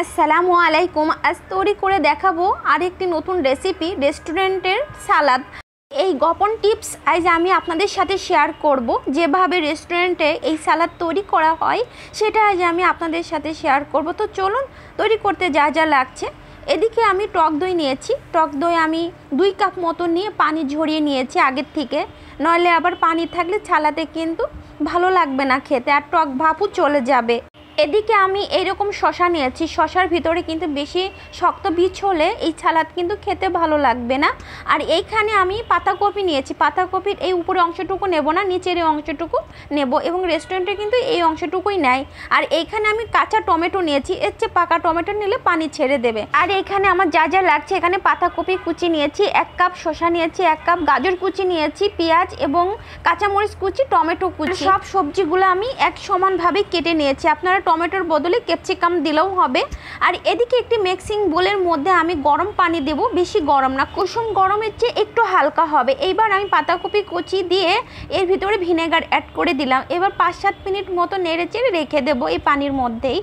আসসালামু আলাইকুম। আজ তৈরি করে দেখাবো আরেকটি নতুন রেসিপি, রেস্টুরেন্টের সালাদ। এই গোপন টিপস আজ আমি আপনাদের সাথে শেয়ার করব। যেভাবে রেস্টুরেন্টে এই সালাদ তৈরি করা হয় সেটা আজ আমি আপনাদের সাথে শেয়ার করব। তো চলুন তৈরি করতে যা যা লাগছে। এদিকে আমি টক দই নিয়েছি। টক দই আমি 2 কাপ মতো নিয়ে পানি ঝরিয়ে নিয়েছি আগের থেকে, নইলে আবার পানি থাকলে সালাদে কিন্তু ভালো লাগবে না খেতে, আর টক ভাবও চলে যাবে। এদিকে আমি এইরকম শশা নিয়েছি। শশার ভিতরে কিন্তু বেশি শক্ত বীজ হলে এই সালাদ কিন্তু খেতে ভালো লাগবে না। আর এইখানে আমি পাতাকপি নিয়েছি। পাতাকপির এই উপরে অংশটুকু নেব না, নিচের এই অংশটুকু নেব, এবং রেস্টুরেন্টে কিন্তু এই অংশটুকুই নেয়। আর এইখানে আমি কাঁচা টমেটো নিয়েছি। এর চেয়ে পাকা টমেটো নিলে পানি ছেড়ে দেবে। আর এইখানে আমার যা যা লাগছে, এখানে পাতাকপি কুচি নিয়েছি, 1 কাপ শশা নিয়েছি, 1 কাপ গাজর কুচি নিয়েছি, পেঁয়াজ এবং কাঁচামরিচ কুচি, টমেটো কুচি। সব সবজিগুলো আমি এক সমানভাবে কেটে নিয়েছি। আপনারা টমেটোর বদলে ক্যাপসিকাম দিলেও হবে। আর এদিকে একটি মিক্সিং বোলের মধ্যে আমি গরম পানি দেব, বেশি গরম না, কুসুম গরমের চেয়ে একটু হালকা হবে। এইবার আমি পাতাকপি কুচি দিয়ে এর ভিতরে ভিনেগার অ্যাড করে দিলাম। এবার 5-7 মিনিট মতো নেড়ে চেড়ে রেখে দেবো এই পানির মধ্যেই।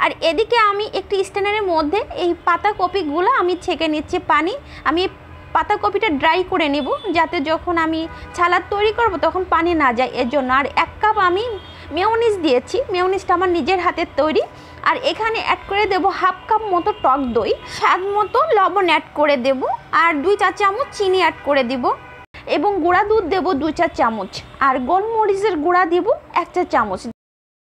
আর এদিকে আমি একটি স্ট্যান্ডারের মধ্যে এই পাতাকপিগুলো আমি ছেঁকে নিচ্ছি পানি। আমি পাতাকপিটা ড্রাই করে নেব, যাতে যখন আমি সালাদ তৈরি করব তখন পানি না যায়, এর জন্য। আর 1 কাপ আমি মেয়োনিজ দিয়েছি। মেয়োনিজটা আমার নিজের হাতের তৈরি। আর এখানে অ্যাড করে দেব 1/2 কাপ মতো টক দই, স্বাদ মতো লবণ অ্যাড করে দেব, আর 2 চা চামচ চিনি অ্যাড করে দিব, এবং গুঁড়া দুধ দেব 2 চা চামচ, আর গোলমরিচের গুঁড়া দেব 1 চা চামচ।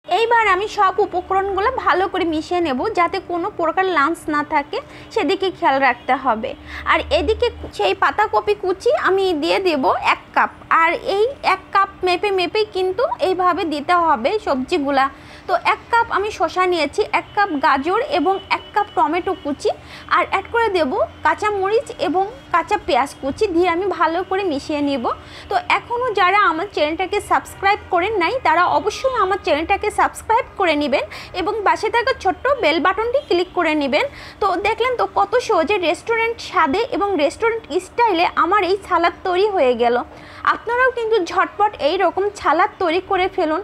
এইবার আমি সব উপকরণগুলো ভালো করে মিশিয়ে নেব, যাতে কোনো প্রকার লাম্পস না থাকে, সেদিকে খেয়াল রাখতে হবে। আর এদিকে সেই পাতাকপি কুচি আমি দিয়ে দেব 1 কাপ। আর এই 1 কাপ মেপে মেপেই কিন্তু এইভাবে দিতে হবে সবজিগুলা। তো 1 কাপ আমি শসা নিয়েছি, 1 কাপ গাজর এবং 1 কাপ টমেটো কুচি, আর অ্যাড করে দেব কাঁচা মরিচ এবং কাঁচা পেঁয়াজ কুচি দিয়ে আমি ভালো করে মিশিয়ে নেব। তো এখনও যারা আমার চ্যানেলটাকে সাবস্ক্রাইব করেন নাই, তারা অবশ্যই আমার চ্যানেলটাকে সাবস্ক্রাইব করে নেবেন এবং পাশে থাকা ছোট্ট বেল বাটনটি ক্লিক করে নেবেন। তো দেখলেন তো কত সহজে রেস্টুরেন্ট স্বাদে এবং রেস্টুরেন্ট স্টাইলে আমার এই সালাদ তৈরি হয়ে গেল। আপনারাও কিন্তু ঝটপট এই রকম সালাদ তৈরি করে ফেলুন।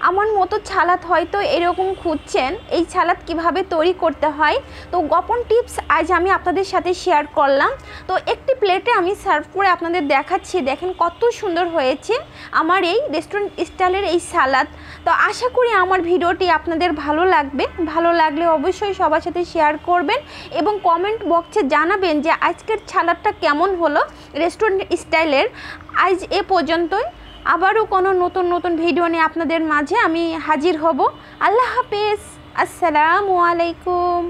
আমার মতো সালাদ হয়তো এরকম খুঁজছেন এই সালাদ কিভাবে তৈরি করতে হয়। তো গোপন টিপস আজ আমি আপনাদের সাথে শেয়ার করলাম। তো একটি প্লেটে আমি সার্ভ করে আপনাদের দেখাচ্ছি। দেখেন কত সুন্দর হয়েছে আমার এই রেস্টুরেন্ট স্টাইলের এই সালাদ। তো আশা করি আমার ভিডিওটি আপনাদের ভালো লাগবে। ভালো লাগলে অবশ্যই সবার সাথে শেয়ার করবেন এবং কমেন্ট বক্সে জানাবেন যে আজকের সালাদটা কেমন হলো রেস্টুরেন্ট স্টাইলের। আজ এ পর্যন্তই। আবারও কোনো নতুন নতুন ভিডিও নিয়ে আপনাদের মাঝে আমি হাজির হব। আল্লাহ হাফেজ। আসসালামু আলাইকুম।